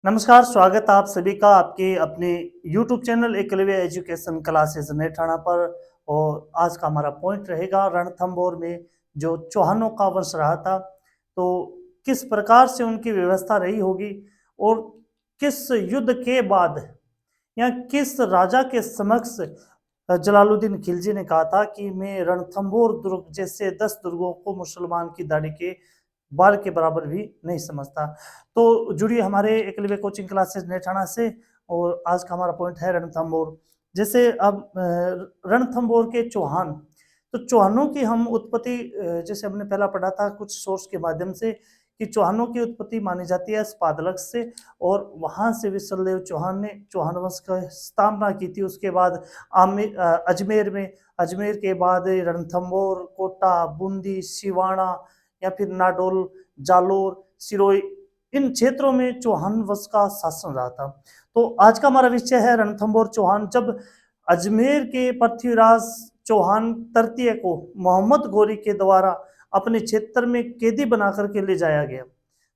नमस्कार, स्वागत आप सभी का आपके अपने YouTube channel Eklavya education classes नेठाना पर। और आज का हमारा पॉइंट रहेगा रणथंभौर में जो चौहानों का वंश रहा था, तो किस प्रकार से उनकी व्यवस्था रही होगी और किस युद्ध के बाद या किस राजा के समक्ष जलालुद्दीन खिलजी ने कहा था कि मैं रणथंभौर दुर्ग जैसे 10 दुर्गों को मुसलमान की दाढ़ी के बाल के बराबर भी नहीं समझता। तो जुड़िए हमारे एकलव्य कोचिंग क्लासेस नेठाना से। और आज का हमारा पॉइंट है रणथंभौर। जैसे अब रणथंभौर के चौहान, तो चौहानों की हम उत्पत्ति जैसे हमने पहला पढ़ा था कुछ सोर्स के माध्यम से कि चौहानों की उत्पत्ति मानी जाती है स्पादलक से, और वहां से विशलदेव चौहान ने चौहान वंश की स्थापना की थी। उसके बाद अजमेर में, अजमेर के बाद रणथंभौर, कोटा, बूंदी, सिवाना या फिर नाडोल, जालोर, सिरोही, इन क्षेत्रों में चौहान वंश का शासन रहा था। तो आज का हमारा विषय है रणथंभौर चौहान। जब अजमेर के पृथ्वीराज चौहान तृतीय को मोहम्मद गोरी के द्वारा अपने क्षेत्र में कैदी बनाकर के ले जाया गया,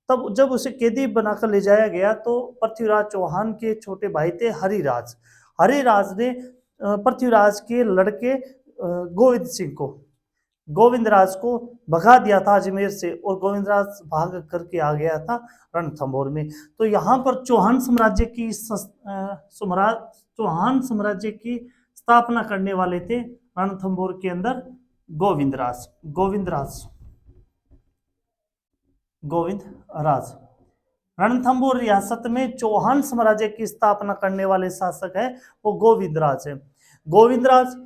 तब जब उसे कैदी बनाकर ले जाया गया तो पृथ्वीराज चौहान के छोटे भाई थे हरिराज। हरिराज ने पृथ्वीराज के लड़के गोविंदराज को भगा दिया था अजमेर से, और गोविंदराज भाग करके आ गया था रणथंभौर में। तो यहाँ पर चौहान साम्राज्य की स्थापना करने वाले थे रणथंभौर के अंदर गोविंदराज गोविंदराज गोविंदराज रणथंभौर रियासत में चौहान साम्राज्य की स्थापना करने वाले शासक है वो गोविंदराज है। गोविंदराज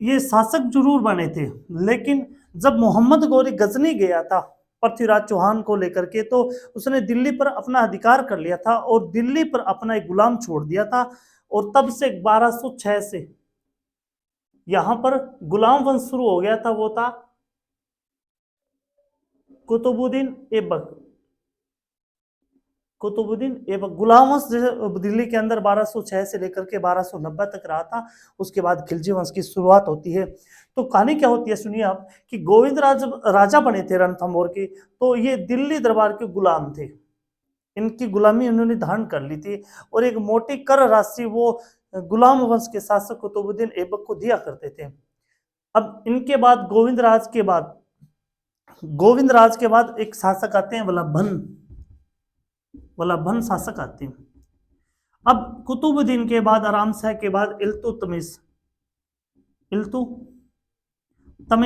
ये शासक जरूर बने थे, लेकिन जब मोहम्मद गोरी गजनी गया था पृथ्वीराज चौहान को लेकर के, तो उसने दिल्ली पर अपना अधिकार कर लिया था और दिल्ली पर अपना एक गुलाम छोड़ दिया था। और तब से 1206 से यहां पर गुलाम वंश शुरू हो गया था, वो था कुतुबुद्दीन ऐबक गुलाम वंश दिल्ली के अंदर 1206 से लेकर के 1290 तक रहा था। उसके बाद खिलजी वंश की शुरुआत होती है। तो कहानी क्या होती है सुनिए आप, कि गोविंदराज राजा बने थे रणथंभौर के, तो ये दिल्ली दरबार के गुलाम थे। इनकी गुलामी उन्होंने धारण कर ली थी और एक मोटी कर राशि वो गुलाम वंश के शासक कुतुबुद्दीन ऐबक को दिया करते थे। अब इनके बाद गोविंदराज के बाद एक शासक आते हैं वल्लभन शासक आते हैं। अब कुतुबुद्दीन के बाद, आराम शाह के बाद इल्तुतमिश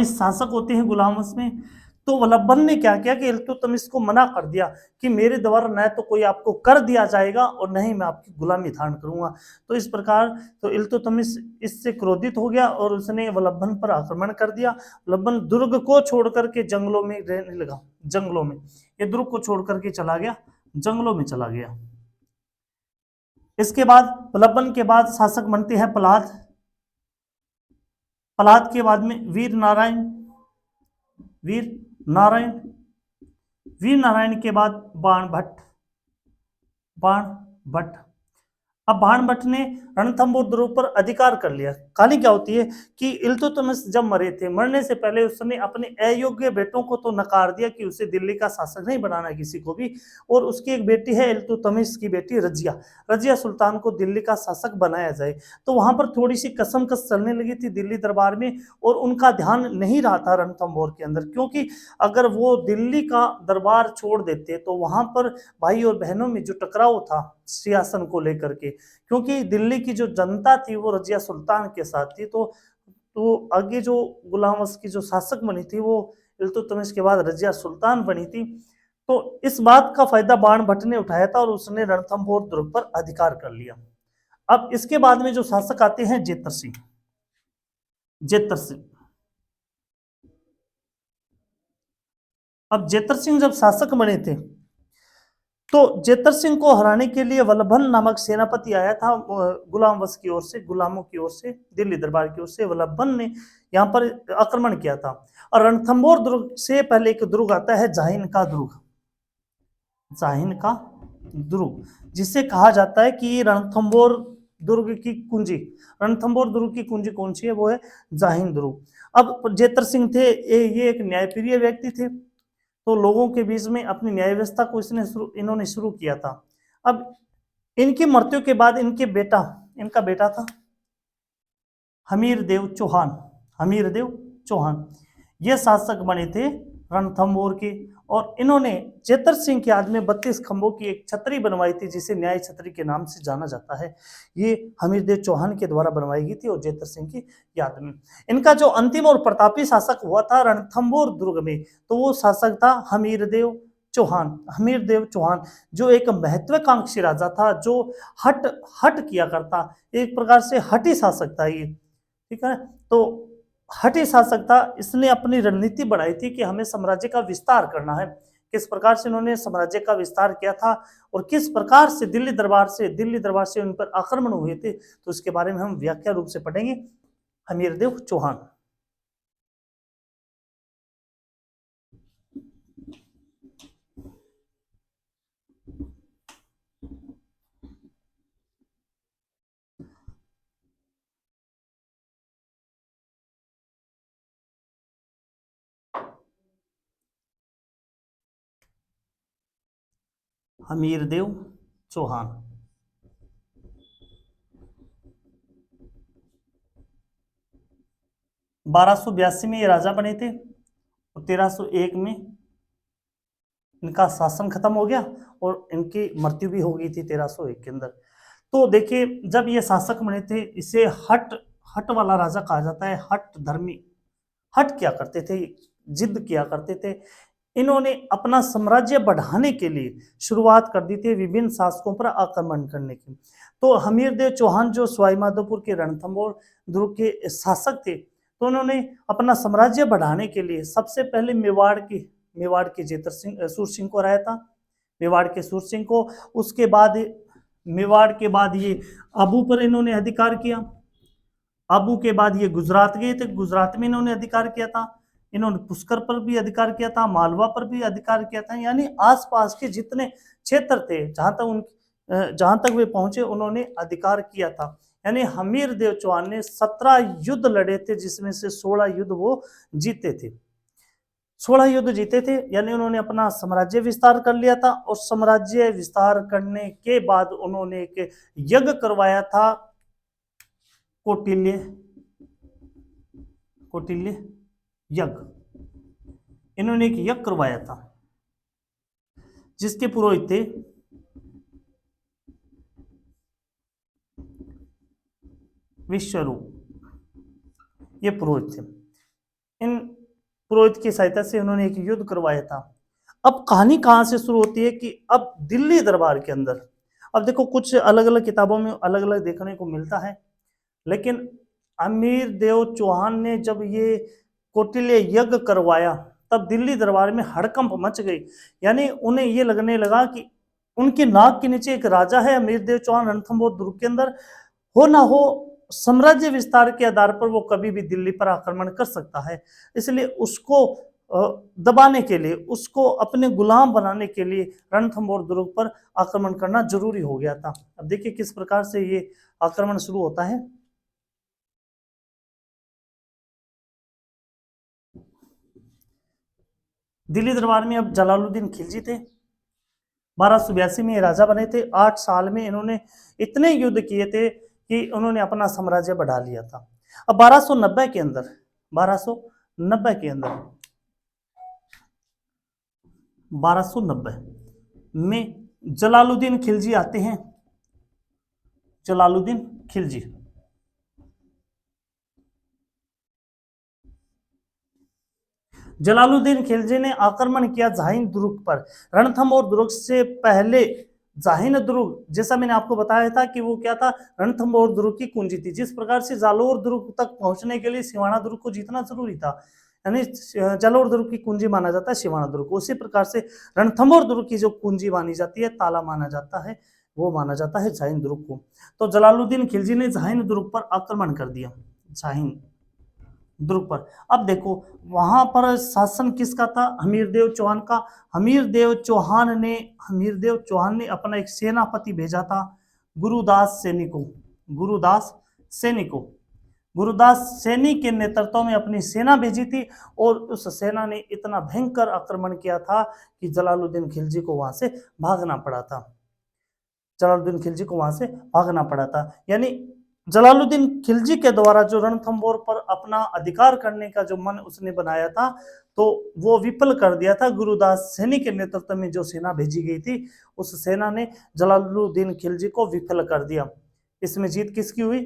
शासक होते हैं गुलाम वंश में। तो वल्लभन ने क्या किया कि इल्तुतमिश को मना कर दिया कि मेरे द्वारा न तो कोई आपको कर दिया जाएगा और न ही मैं आपकी गुलामी धारण करूंगा। तो इस प्रकार तो इल्तुतमिश इससे क्रोधित हो गया और उसने वल्लभन पर आक्रमण कर दिया। वल्लभन दुर्ग को छोड़ करके जंगलों में रहने लगा। ये दुर्ग को छोड़ करके जंगलों में चला गया। इसके बाद वल्लभन के बाद शासक बनते हैं पलाद के बाद में वीर नारायण के बाद बाणभट्ट। अब बाणभट्ट ने रणथंभौर दुर्ग पर अधिकार कर लिया। कहानी क्या होती है कि इल्तुतमिश जब मरे थे, मरने से पहले उसने अपने अयोग्य बेटों को तो नकार दिया कि उसे दिल्ली का शासक नहीं बनाना किसी को भी, और उसकी एक बेटी है इल्तुतमिश की बेटी रजिया सुल्तान को दिल्ली का शासक बनाया जाए। तो वहां पर थोड़ी सी कसमकस चलने लगी थी दिल्ली दरबार में, और उनका ध्यान नहीं रहा था रणथंभौर के अंदर, क्योंकि अगर वो दिल्ली का दरबार छोड़ देते तो वहां पर भाई और बहनों में जो टकराव था सिंहासन को लेकर के, क्योंकि दिल्ली की जो जनता थी वो रजिया सुल्तान के साथ थी, तो आगे जो गुलाम वंश की जो शासक बनी थी वो इल्तुतमिश के बाद रजिया सुल्तान बनी थी। तो इस बात का फायदा बाणभट्ट ने उठाया था और उसने रणथंभौर दुर्ग पर अधिकार कर लिया। अब इसके बाद में जो शासक आते हैं जेतर सिंह। अब जेतर सिंह जब शासक बने थे, तो जेतर सिंह को हराने के लिए वल्लभन नामक सेनापति आया था गुलाम वंश की ओर से, गुलामों की ओर से, दिल्ली दरबार की ओर से। वल्लभन ने यहाँ पर आक्रमण किया था। और रणथंभौर दुर्ग से पहले एक दुर्ग आता है जाहिन का दुर्ग, जिसे कहा जाता है कि रणथंभौर दुर्ग की कुंजी कौन सी है, वो है जाहिन दुर्ग। अब जेतर सिंह थे, ये एक न्यायप्रिय व्यक्ति थे, तो लोगों के बीच में अपनी न्याय व्यवस्था को इन्होंने शुरू किया था। अब इनकी मृत्यु के बाद इनका बेटा था हमीर देव चौहान। हमीर देव चौहान ये शासक बने थे रणथंभौर के, और इन्होंने जेतर सिंह की याद में 32 खंभों की एक छतरी बनवाई थी जिसे न्याय छतरी के नाम से जाना जाता है। ये हमीरदेव चौहान के द्वारा बनवाई गई थी और जेतर सिंह की याद में। इनका जो अंतिम और प्रतापी शासक हुआ था रणथंभौर दुर्ग में, तो वो शासक था हमीरदेव चौहान। हमीरदेव चौहान जो एक महत्वाकांक्षी राजा था, जो हट हट किया करता, एक प्रकार से हठी शासक था ये, ठीक है। तो हठी शासक था, इसने अपनी रणनीति बढ़ाई थी कि हमें साम्राज्य का विस्तार करना है। किस प्रकार से इन्होंने साम्राज्य का विस्तार किया था और किस प्रकार से दिल्ली दरबार से उन पर आक्रमण हुए थे, तो इसके बारे में हम व्याख्या रूप से पढ़ेंगे। हमीरदेव चौहान। हमीरदेव चौहान 1282 में ये राजा बने थे और 1301 में इनका शासन खत्म हो गया और इनकी मृत्यु भी हो गई थी 1301 के अंदर। तो देखिए, जब ये शासक बने थे, इसे हट हट वाला राजा कहा जाता है। हट धर्मी, हट क्या करते थे, जिद किया करते थे। इन्होंने अपना साम्राज्य बढ़ाने के लिए शुरुआत कर दी थी विभिन्न शासकों पर आक्रमण करने की। तो हमीरदेव चौहान जो सवाई माधोपुर के रणथंभौर दुर्ग के शासक थे, तो उन्होंने अपना साम्राज्य बढ़ाने के लिए सबसे पहले मेवाड़ के जेतर सिंह सूर सिंह को हराया था। मेवाड़ के सूर सिंह को, उसके बाद मेवाड़ के बाद ये आबू पर इन्होंने अधिकार किया। आबू के बाद ये गुजरात गए थे, गुजरात में इन्होंने अधिकार किया था। इन्होंने पुष्कर पर भी अधिकार किया था, मालवा पर भी अधिकार किया था। यानी आसपास के जितने क्षेत्र थे, जहां तक वे पहुंचे, उन्होंने अधिकार किया था। यानी हमीरदेव चौहान ने 17 युद्ध लड़े थे, जिसमें से 16 युद्ध वो जीते थे। 16 युद्ध जीते थे, यानी उन्होंने अपना साम्राज्य विस्तार कर लिया था। और साम्राज्य विस्तार करने के बाद उन्होंने एक यज्ञ करवाया था, कौटिल्य यज्ञ। इन्होंने एक यज्ञ करवाया था जिसके पुरोहित थे विश्वरूप। ये पुरोहित थे। इन पुरोहित की सहायता से उन्होंने एक युद्ध करवाया था। अब कहानी कहां से शुरू होती है कि अब दिल्ली दरबार के अंदर, अब देखो कुछ अलग अलग किताबों में अलग अलग देखने को मिलता है, लेकिन अमीर देव चौहान ने जब ये कौटिल्य यज्ञ करवाया, तब दिल्ली दरबार में हड़कंप मच गई। यानी उन्हें ये लगने लगा कि उनके नाक के नीचे एक राजा है अमीर देव चौहान रणथंभौर दुर्ग के अंदर, हो ना हो साम्राज्य विस्तार के आधार पर वो कभी भी दिल्ली पर आक्रमण कर सकता है। इसलिए उसको दबाने के लिए, उसको अपने गुलाम बनाने के लिए रणथंभौर दुर्ग पर आक्रमण करना जरूरी हो गया था। अब देखिए किस प्रकार से ये आक्रमण शुरू होता है। दिल्ली दरबार में अब जलालुद्दीन खिलजी थे। 1282 में राजा बने थे। 8 साल में इन्होंने इतने युद्ध किए थे कि उन्होंने अपना साम्राज्य बढ़ा लिया था। अब 1290 के अंदर 1290 में जलालुद्दीन खिलजी आते हैं। जलालुद्दीन खिलजी जलालुद्दीन खिलजी ने आक्रमण किया जाहिन दुर्ग पर। रणथंभौर दुर्ग से पहले जाहिन दुर्ग, जैसा मैंने आपको बताया था कि वो क्या था, रणथंभौर दुर्ग की कुंजी थी। जिस प्रकार से जालोर दुर्ग तक पहुंचने के लिए सिवाना दुर्ग को जीतना जरूरी था, यानी जालोर दुर्ग की कुंजी माना जाता है सिवाना दुर्ग को, उसी प्रकार से रणथंभौर दुर्ग की जो कुंजी मानी जाती है, ताला माना जाता है, वो माना जाता है जाहिन दुर्ग को। तो जलालुद्दीन खिलजी ने जाहिन दुर्ग पर आक्रमण कर दिया, जाहिन दुर्ग पर। अब देखो वहां पर शासन किसका था, हमीरदेव चौहान का। हमीरदेव चौहान ने अपना एक सेनापति भेजा था, गुरुदास सैनी को। गुरुदास सैनी को गुरुदास सैनी के नेतृत्व में अपनी सेना भेजी थी, और उस सेना ने इतना भयंकर आक्रमण किया था कि जलालुद्दीन खिलजी को वहां से भागना पड़ा था। जलालुद्दीन खिलजी को वहां से भागना पड़ा था। यानी जलालुद्दीन खिलजी के द्वारा जो रणथंभौर पर अपना अधिकार करने का जो मन उसने बनाया था, तो वो विफल कर दिया था। गुरुदास सैनी के नेतृत्व में जो सेना भेजी गई थी, उस सेना ने जलालुद्दीन खिलजी को विफल कर दिया। इसमें जीत किसकी हुई?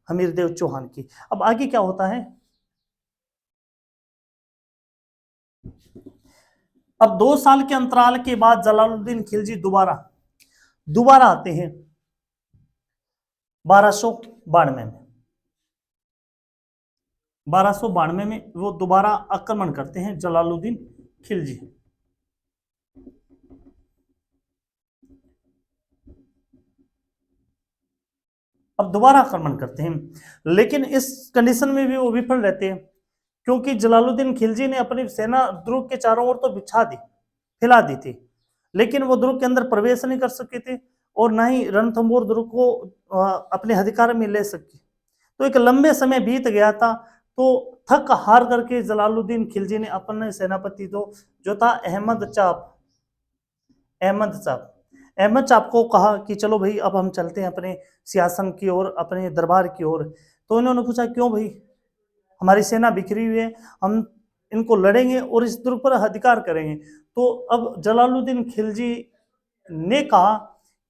हमीरदेव चौहान की। अब आगे क्या होता है? अब 2 साल के अंतराल के बाद जलालुद्दीन खिलजी दोबारा आते हैं 1292 में। 1292 में वो दोबारा आक्रमण करते हैं जलालुद्दीन खिलजी। अब दोबारा आक्रमण करते हैं, लेकिन इस कंडीशन में भी वो विफल रहते हैं, क्योंकि जलालुद्दीन खिलजी ने अपनी सेना दुर्ग के चारों ओर तो फैला दी थी, लेकिन वो दुर्ग के अंदर प्रवेश नहीं कर सके थे और ना ही रणथंभौर दुर्ग को अपने अधिकार में ले सके। तो एक लंबे समय बीत गया था, तो थक हार करके जलालुद्दीन खिलजी ने अपने सेनापति जो था अहमद चाप को कहा कि चलो भाई, अब हम चलते हैं अपने सिंहासन की ओर, अपने दरबार की ओर। तो इन्होंने पूछा, क्यों भाई, हमारी सेना बिखरी हुई है, हम इनको लड़ेंगे और इस दुर्ग पर अधिकार करेंगे। तो अब जलालुद्दीन खिलजी ने कहा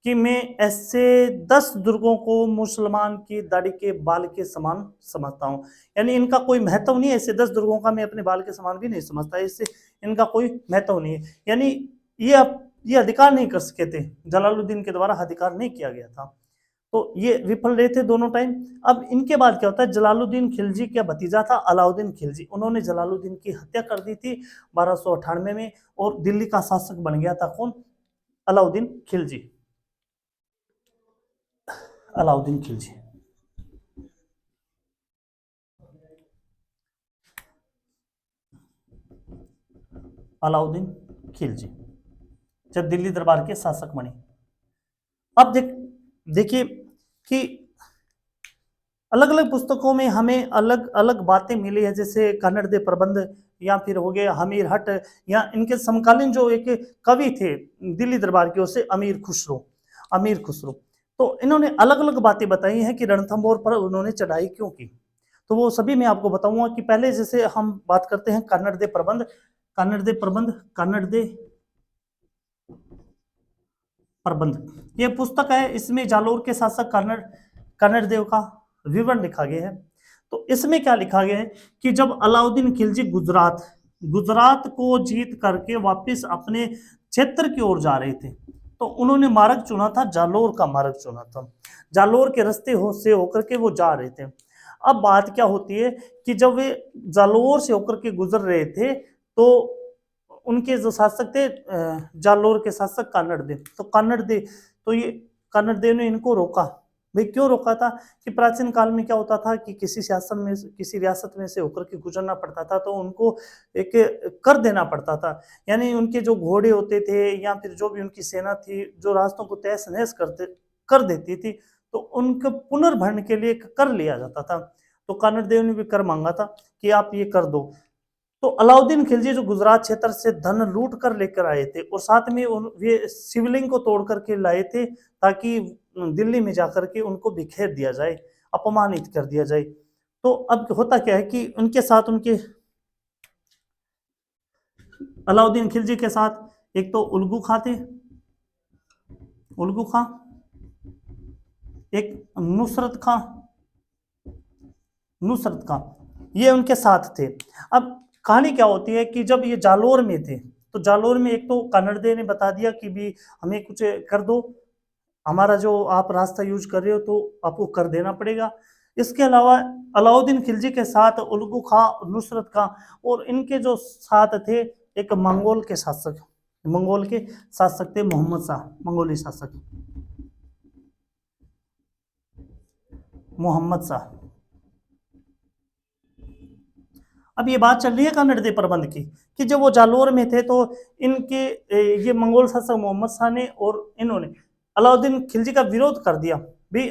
कि मैं ऐसे 10 दुर्गों को मुसलमान की दाढ़ी के बाल के समान समझता हूँ। यानी इनका कोई महत्व नहीं है, ऐसे 10 दुर्गों का मैं अपने बाल के समान भी नहीं समझता, इससे इनका कोई महत्व नहीं है। यानी ये अधिकार नहीं कर सके थे, जलालुद्दीन के द्वारा अधिकार नहीं किया गया था। तो ये विफल रहे थे दोनों टाइम। अब इनके बाद क्या होता है, जलालुद्दीन खिलजी का भतीजा था अलाउद्दीन खिलजी, उन्होंने जलालुद्दीन की हत्या कर दी थी 1298 में, और दिल्ली का शासक बन गया था कौन? अलाउद्दीन खिलजी। अलाउद्दीन खिलजी। अलाउद्दीन खिलजी जब दिल्ली दरबार के शासक बने। अब देखिए कि अलग अलग पुस्तकों में हमें अलग अलग बातें मिली है, जैसे कन्नड़ दे प्रबंध, या फिर हो गया हमीर हट, या इनके समकालीन जो एक कवि थे दिल्ली दरबार की ओर से, अमीर खुसरो। तो इन्होंने अलग अलग बातें बताई हैं कि रणथंभौर पर उन्होंने चढ़ाई क्यों की। तो वो सभी मैं आपको बताऊंगा। कि पहले जैसे हम बात करते हैं कन्नड़ दे प्रबंध। ये पुस्तक है, इसमें जालोर के शासक कन्नड़ देव का विवरण लिखा गया है। तो इसमें क्या लिखा गया है कि जब अलाउद्दीन खिलजी गुजरात को जीत करके वापस अपने क्षेत्र की ओर जा रहे थे, तो उन्होंने मार्ग चुना था, जालोर का मार्ग चुना था। जालोर के रास्ते से होकर के वो जा रहे थे। अब बात क्या होती है कि जब वे जालोर से होकर के गुजर रहे थे, तो उनके जो शासक थे जालोर के शासक कन्नड़ देव ने इनको रोका। भाई क्यों रोका था? कि प्राचीन काल में क्या होता था कि किसी रियासत में से होकर के गुजरना पड़ता था, तो उनको एक कर देना पड़ता था। यानी उनके जो घोड़े होते थे या फिर जो भी उनकी सेना थी, जो रास्तों को तहस नहस कर देती थी, तो उनके पुनर्भरण के लिए एक कर लिया जाता था। तो कन्नड़ देव ने भी कर मांगा था कि आप ये कर दो। तो अलाउद्दीन खिलजी जो गुजरात क्षेत्र से धन लूट कर लेकर आए थे, और साथ में वे शिवलिंग को तोड़ करके लाए थे, ताकि दिल्ली में जाकर के उनको बिखेर दिया जाए, अपमानित कर दिया जाए। तो अब होता क्या है कि उनके साथ अलाउद्दीन खिलजी के साथ एक तो उल्गू खां थे, एक नुसरत खां, ये उनके साथ थे। अब कहानी क्या होती है कि जब ये जालोर में थे, तो जालोर में एक तो कन्नड़ देव ने बता दिया कि भी हमें कुछ कर दो, हमारा जो आप रास्ता यूज कर रहे हो तो आपको कर देना पड़ेगा। इसके अलावा अलाउद्दीन खिलजी के साथ उल्गू खां, नुसरत खां, और इनके जो साथ थे एक मंगोल के शासक थे, मोहम्मद शाह, मंगोली शासक मोहम्मद शाह। अब ये बात चल रही है कन्नड़ दे प्रबंध की, कि जब वो जालोर में थे, तो इनके ये मंगोल शासक मोहम्मद शाह ने और इन्होंने अलाउद्दीन खिलजी का विरोध कर दिया। भी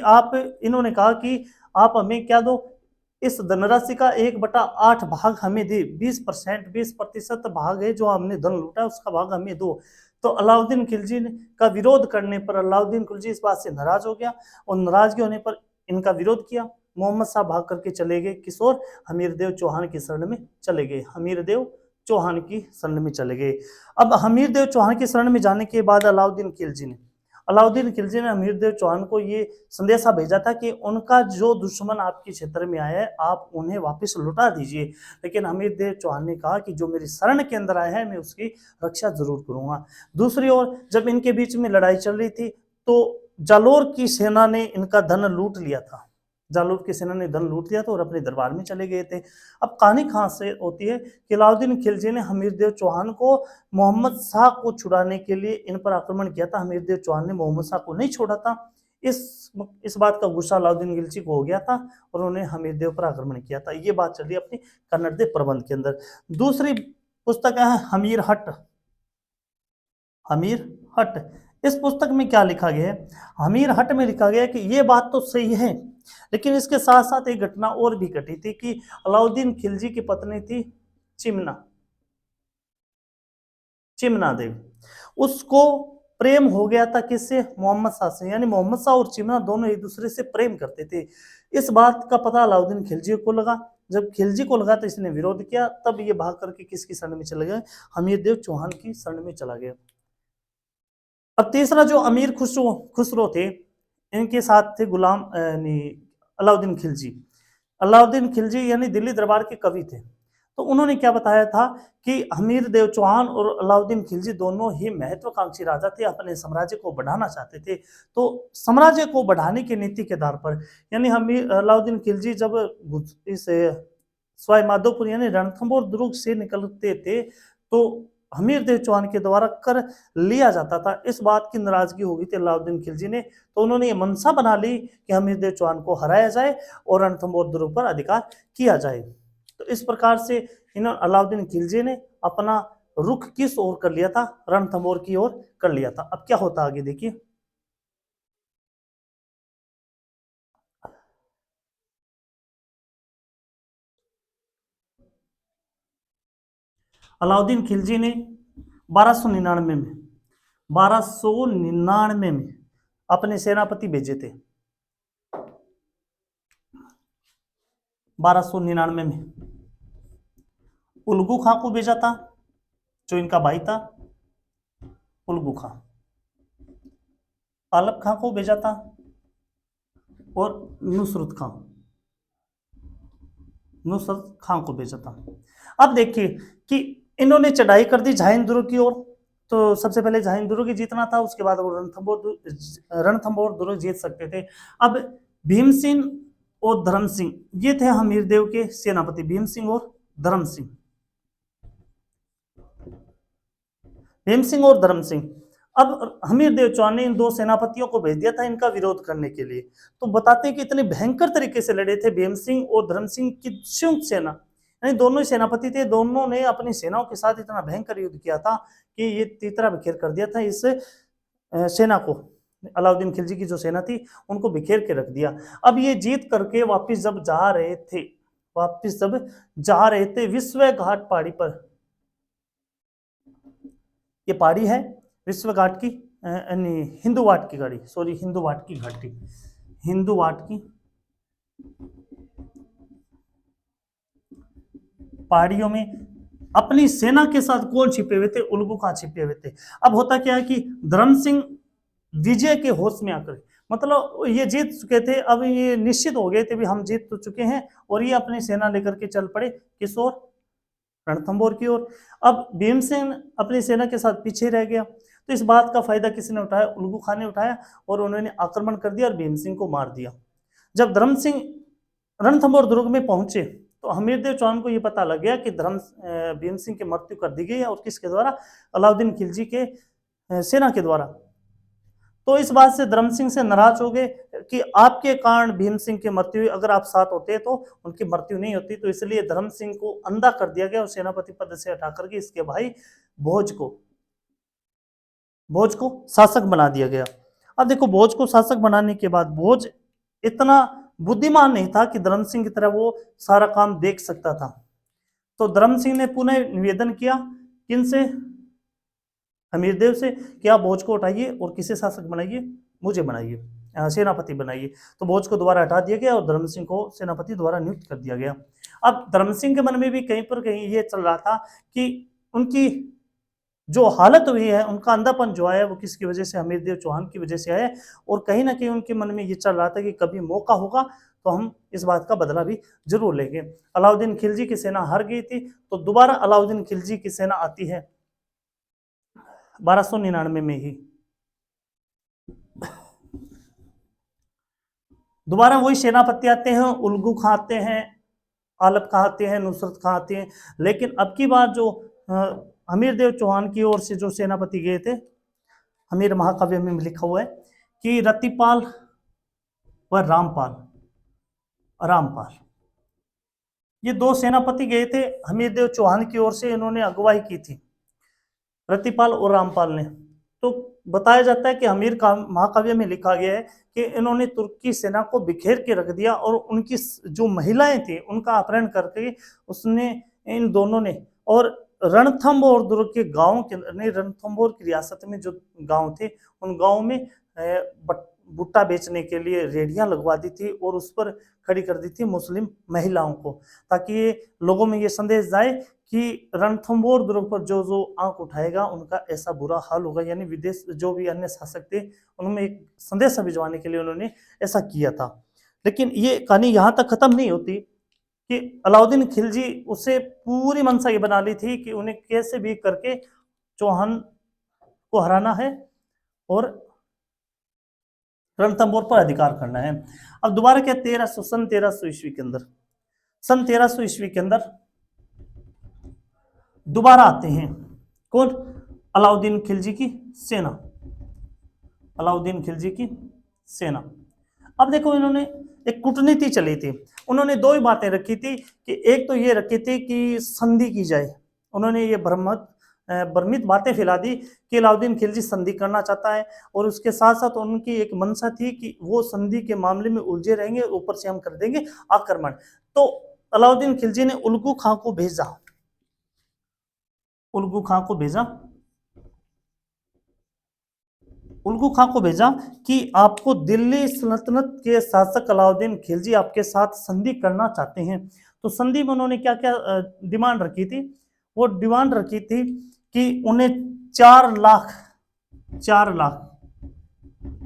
इन्होंने कहा कि आप हमें क्या दो, इस धनराशि का 1/8 भाग हमें दे, 20% 20% भाग है जो हमने धन लूटा है, उसका भाग हमें दो। तो अलाउद्दीन खिलजी का विरोध करने पर अलाउद्दीन खिलजी इस बात से नाराज हो गया और नाराजगी होने पर इनका विरोध किया। मोहम्मद शाह भाग करके चले गए किस ओर, हमीरदेव चौहान की शरण में चले गए, हमीरदेव चौहान की शरण में चले गए। अब हमीरदेव चौहान की शरण में जाने के बाद अलाउद्दीन खिलजी ने हमीरदेव चौहान को ये संदेशा भेजा था कि उनका जो दुश्मन आपके क्षेत्र में आया है आप उन्हें वापस लौटा दीजिए। लेकिन हमीरदेव चौहान ने कहा कि जो मेरी शरण के अंदर आया है मैं उसकी रक्षा जरूर करूंगा। दूसरी ओर जब इनके बीच में लड़ाई चल रही थी तो जालोर की सेना ने इनका धन लूट लिया था, जालोर की सेना ने धन लूट लिया था और अपने दरबार में चले गए थे। अब कहानी कहां से होती है कि अलाउद्दीन खिलजी ने हमीरदेव चौहान को मोहम्मद शाह को छुड़ाने के लिए इन पर आक्रमण किया था। हमीरदेव चौहान ने मोहम्मद शाह को नहीं छोड़ा था। इस बात का गुस्सा अलाउद्दीन खिलजी को हो गया था और उन्होंने हमीरदेव पर आक्रमण किया था। ये बात चली अपनी कन्नड़ प्रबंध के अंदर। दूसरी पुस्तक है हमीर हट। इस पुस्तक में क्या लिखा गया है, हमीर हट में लिखा गया है कि ये बात तो सही है लेकिन इसके साथ साथ एक घटना और भी घटी थी कि अलाउद्दीन खिलजी की पत्नी थी चिमना देवी, उसको प्रेम हो गया था किससे, मोहम्मद शाह से। यानी मोहम्मद शाह और चिमना दोनों एक दूसरे से प्रेम करते थे। इस बात का पता अलाउद्दीन खिलजी को लगा। जब खिलजी को लगा तो इसने विरोध किया। तब ये भाग करके किसकी शरण में चले गए, हमीरदेव चौहान की शरण में चला गया। अब तीसरा जो अमीर खुसरो थे, इनके साथ थे गुलाम अलाउद्दीन खिलजी यानी दिल्ली दरबार के कवि थे। तो उन्होंने क्या बताया था कि हमीरदेव चौहान और अलाउद्दीन खिलजी दोनों ही महत्वाकांक्षी राजा थे, अपने साम्राज्य को बढ़ाना चाहते थे। तो साम्राज्य को बढ़ाने की नीति के आधार पर यानी अलाउद्दीन खिलजी जब इस सवाई माधोपुर यानी रणथंभौर दुर्ग से निकलते थे तो हमीरदेव चौहान के द्वारा कर लिया जाता था। इस बात की नाराजगी हो गई थी अलाउद्दीन खिलजी ने, तो उन्होंने ये मनसा बना ली कि हमीरदेव चौहान को हराया जाए और रणथंभौर दुर्ग पर अधिकार किया जाए। तो इस प्रकार से अलाउद्दीन खिलजी ने अपना रुख किस ओर कर लिया था, रणथंभौर की ओर कर लिया था। अब क्या होता आगे देखिए। अलाउद्दीन खिलजी ने 1299 में अपने सेनापति भेजे थे। 1299 में उल्गू खां को भेजा था, जो इनका भाई था उल्गू खां। आलप खां को भेजा था और नुसरत खां को भेजा था। अब देखिए कि इन्होंने चढ़ाई कर दी झाइन दुर्ग की ओर। तो सबसे पहले झाइन दुर्ग जीतना था, उसके बाद वो रणथंभौर दुर्ग जीत सकते थे। अब भीम सिंह और धर्म सिंह ये थे हमीरदेव के सेनापति, भीम सिंह और धर्म सिंह। अब हमीरदेव चौहान ने इन दो सेनापतियों को भेज दिया था इनका विरोध करने के लिए। तो बताते हैं कि इतने भयंकर तरीके से लड़े थे भीम सिंह और धर्म सिंह की संयुक्त सेना, यानी दोनों ही सेनापति थे, दोनों ने अपनी सेनाओं के साथ इतना भयंकर युद्ध किया था कि ये तीतरा बिखेर कर दिया था इस सेना को। अलाउद्दीन खिलजी की जो सेना थी उनको बिखेर के रख दिया। अब ये जीत करके वापिस जब जा रहे थे विश्व घाट पहाड़ी पर, ये पहाड़ी है विश्व घाट की हिंदू वाट की पहाड़ियों में अपनी सेना के साथ कौन छिपे हुए थे, उल्गू खां छिपे हुए थे। अब होता क्या है कि धर्म सिंह विजय के होश में आकर, मतलब ये जीत चुके थे, अब ये निश्चित हो गए थे भी हम जीत तो चुके हैं, और ये अपनी सेना लेकर के चल पड़े किस ओर, रणथंभौर की ओर। अब भीमसेन अपनी सेना के साथ पीछे रह गया। तो इस बात का फायदा किसने उठाया, उल्गू खान ने उठाया और उन्होंने आक्रमण कर दिया और भीम सिंह को मार दिया। जब धर्म सिंह रणथंभौर दुर्ग में पहुंचे तो हमीरदेव चौहान को यह पता लग गया कि भीम सिंह की मृत्यु कर दी गई है, और किसके द्वारा, अलाउद्दीन खिलजी के सेना के द्वारा। तो इस बात से धर्म सिंह से नाराज हो गए कि आपके कारण भीम सिंह की मृत्यु हुई, अगर आप साथ होते तो उनकी मृत्यु नहीं होती। तो इसलिए धर्म सिंह को अंधा कर दिया गया और सेनापति पद से हटा करके इसके भाई भोज को शासक बना दिया गया। अब देखो, भोज को शासक बनाने के बाद भोज इतना बुद्धिमान नहीं था कि धर्म सिंह की तरह वो सारा काम देख सकता था। तो धर्म सिंह ने पुनः निवेदन किया, किनसे, हमीरदेव से कि आप भोज को उठाइए और किसे शासक बनाइए, मुझे बनाइए, सेनापति बनाइए। तो भोज को दोबारा हटा दिया गया और धर्म सिंह को सेनापति द्वारा नियुक्त कर दिया गया। अब धर्म सिंह के मन में भी कहीं पर कहीं ये चल रहा था कि उनकी जो हालत हुई है, उनका अंधापन जो आया वो किसकी वजह से, हमीरदेव चौहान की वजह से आया। और कहीं ना कहीं उनके मन में ये चल रहा था कि कभी मौका होगा तो हम इस बात का बदला भी जरूर लेंगे। अलाउद्दीन खिलजी की सेना हार गई थी, तो दोबारा अलाउद्दीन खिलजी की सेना आती है 1299 में ही। दोबारा वही सेनापति आते हैं, उल्गू खां आते हैं, आलप खां आते हैं, नुसरत खां आते हैं। लेकिन अब की बार जो हमीरदेव चौहान की ओर से जो सेनापति गए थे, हमीर महाकाव्य में लिखा हुआ है कि रतिपाल व रामपाल, ये दो सेनापति गए थे हमीरदेव चौहान की ओर से, इन्होंने अगुवाई की थी, रतिपाल और रामपाल ने। तो बताया जाता है कि हमीर का महाकाव्य में लिखा गया है कि इन्होंने तुर्क की सेना को बिखेर के रख दिया और उनकी जो महिलाएं थी उनका अपहरण करके उसने, इन दोनों ने, और रणथंभौर दुर्ग के गांव के, रणथंभौर की रियासत में जो गांव थे उन गांव में भुट्टा बेचने के लिए रेडियां लगवा दी थी और उस पर खड़ी कर दी थी मुस्लिम महिलाओं को, ताकि लोगों में ये संदेश जाए कि रणथंभौर दुर्ग पर जो जो आंख उठाएगा उनका ऐसा बुरा हाल होगा। यानी विदेश जो भी अन्य शासक थे उनमें एक संदेश भिजवाने के लिए उन्होंने ऐसा किया था। लेकिन ये कहानी यहाँ तक खत्म नहीं होती कि अलाउद्दीन खिलजी उसे पूरी मंशा ये बना ली थी कि उन्हें कैसे भी करके चौहान को हराना है और रणथंभौर पर अधिकार करना है। अब दोबारा क्या, सन 1300 ईस्वी के अंदर, सन 1300 ईस्वी के अंदर दोबारा आते हैं कौन, अलाउद्दीन खिलजी की सेना, अलाउद्दीन खिलजी की सेना। अब देखो इन्होंने एक कूटनीति चली थी, उन्होंने दो ही बातें रखी थी कि एक तो ये रखी थी कि संधि की जाए, उन्होंने ये भ्रमित बातें फैला दी कि अलाउद्दीन खिलजी संधि करना चाहता है और उसके साथ साथ उनकी एक मंशा थी कि वो संधि के मामले में उलझे रहेंगे, ऊपर से हम कर देंगे आक्रमण। तो अलाउद्दीन खिलजी ने उल्गू खां को भेजा, उल्गू खां को भेजा कि आपको दिल्ली सल्तनत के शासक अलाउद्दीन खिलजी आपके साथ संधि करना चाहते हैं। तो संधि में उन्होंने क्या क्या डिमांड रखी थी, वो डिमांड रखी थी कि उन्हें 4 लाख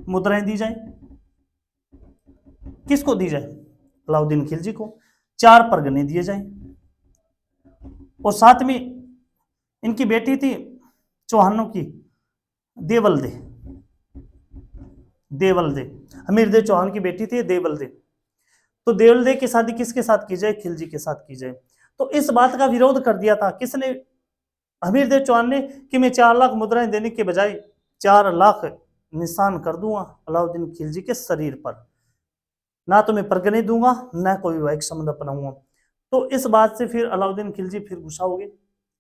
मुद्राएं दी जाए। किसको दी जाए, अलाउद्दीन खिलजी को। 4 परगने दिए जाए और साथ में इनकी बेटी थी चौहानों की, देवलदे, हमीरदेव चौहान की बेटी थी देवलदे। तो देवलदे की शादी किसके साथ की जाए, खिलजी के साथ की जाए। तो इस बात का विरोध कर दिया था किसने, हमीरदेव चौहान ने, कि मैं 4 लाख मुद्राएं देने के बजाय 4 लाख निशान कर दूंगा अलाउद्दीन खिलजी के शरीर पर, ना तो मैं परगने दूंगा ना कोई वैवाहिक संबंध अपनाऊंगा। तो इस बात से फिर अलाउद्दीन खिलजी फिर गुस्सा हो गए,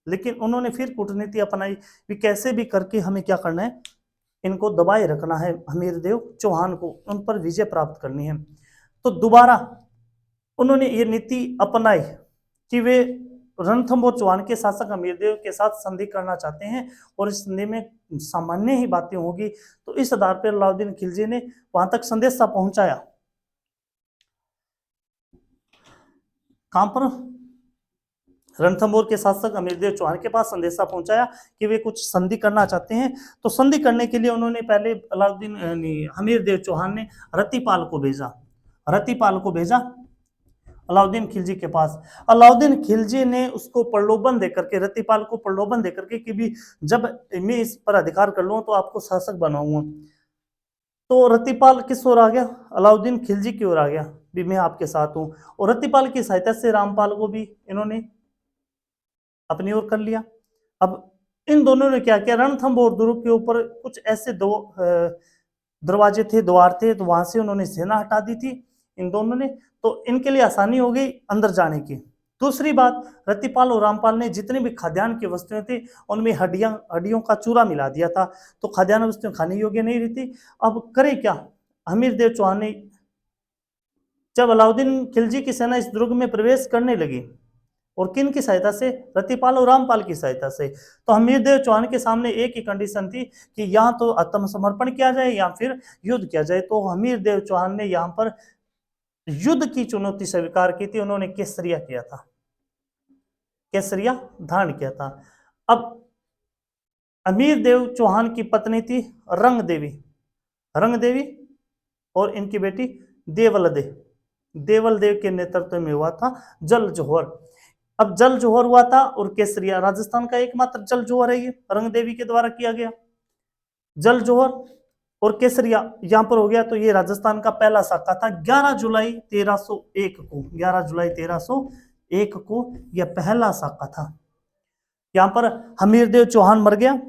लेकिन उन्होंने फिर कूटनीति अपनाई कि कैसे भी करके हमें क्या करना है, इनको दबाए रखना है, हमीरदेव चौहान को, उन पर विजय प्राप्त करनी है। तो दोबारा उन्होंने ये नीति अपनाई कि वे रणथंभौर चौहान के शासक हमीरदेव के साथ संधि करना चाहते हैं और इस संधि में सामान्य ही बातें होगी। तो इस आधार पर अलाउद्दीन खिलजी ने वहां तक संदेशा पहुंचाया, कहां पर, रणथंभौर के शासक हमीरदेव चौहान के पास संदेशा पहुंचाया कि वे कुछ संधि करना चाहते हैं। तो संधि करने के लिए उन्होंने पहले हमीरदेव चौहान ने रतिपाल को भेजा अलाउद्दीन खिलजी के पास। अलाउद्दीन खिलजी ने उसको प्रलोभन देकर के, रतिपाल को प्रलोभन देकर के कि भी जब मैं इस पर अधिकार कर लूं तो आपको शासक बनाऊंगा। तो रतिपाल किस ओर आ गया, अलाउद्दीन खिलजी की ओर आ गया, भी मैं आपके साथ हूं। और रतिपाल की सहायता से रामपाल को भी इन्होंने अपनी ओर कर लिया। अब इन दोनों ने क्या किया, रणथंभौर दुर्ग के ऊपर कुछ ऐसे दो दरवाजे थे, द्वार थे, तो वहां से उन्होंने सेना हटा दी थी इन दोनों ने, तो इनके लिए आसानी हो गई अंदर जाने की। दूसरी बात, रतिपाल और रामपाल ने जितने भी खाद्यान्न की वस्तुएं थी उनमें हड्डियों का चूरा मिला दिया था, तो खाद्यान्न वस्तुएं खाने योग्य नहीं रहती। अब करे क्या, हमीरदेव चौहान ने, जब अलाउद्दीन खिलजी की सेना इस दुर्ग में प्रवेश करने लगी और किन की सहायता से? रतिपाल और रामपाल की सहायता से। तो हमीरदेव चौहान के सामने एक ही कंडीशन थी कि यहाँ तो आत्मसमर्पण किया जाए या फिर युद्ध किया जाए। तो हमीरदेव चौहान ने यहाँ पर युद्ध की चुनौती स्वीकार की थी। उन्होंने केसरिया किया था, केसरिया धारण किया था। अब हमीरदेव चौहान की पत्नी थी रंग देवी, रंग देवी, और इनकी बेटी देवल देव। देवल देव के नेतृत्व में हुआ था जल जोहर। अब जल जोहर हुआ था और केसरिया राजस्थान का एकमात्र जल जोहर है, ये रंग देवी के द्वारा किया गया जल जोहर और केसरिया यहां पर हो गया। तो ये राजस्थान का पहला साका था 11 जुलाई 1301 को, 11 जुलाई 1301 को यह पहला साका था। यहां पर हमीरदेव चौहान मर गया।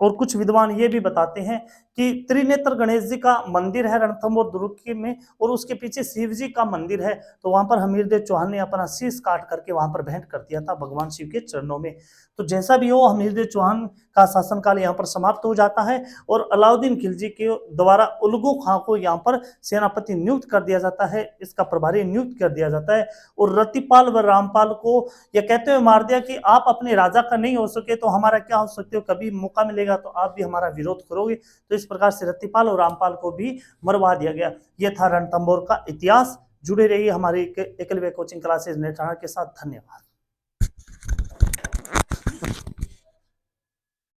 और कुछ विद्वान ये भी बताते हैं कि त्रिनेत्र गणेश जी का मंदिर है रणथंभौर दुर्ग में, और उसके पीछे शिव जी का मंदिर है। तो वहां पर हमीरदेव चौहान ने अपना शीश काट करके वहां पर भेंट कर दिया था भगवान शिव के चरणों में। तो जैसा भी हो, हमीरदेव चौहान का शासनकाल यहाँ पर समाप्त हो जाता है और अलाउद्दीन खिलजी के द्वारा उलगू खां को यहाँ पर सेनापति नियुक्त कर दिया जाता है, इसका प्रभारी नियुक्त कर दिया जाता है। और रतिपाल व रामपाल को यह कहते हुए मार दिया कि आप अपने राजा का नहीं हो सके तो हमारा क्या हो सकते हो, कभी मौका मिलेगा तो आप भी हमारा विरोध करोगे। तो इस प्रकार से रतिपाल और रामपाल को भी मरवा दिया गया। यह था रणथंभौर का इतिहास। जुड़े रहिए हमारे एकलव्य कोचिंग क्लासेज नेठाना के साथ। धन्यवाद।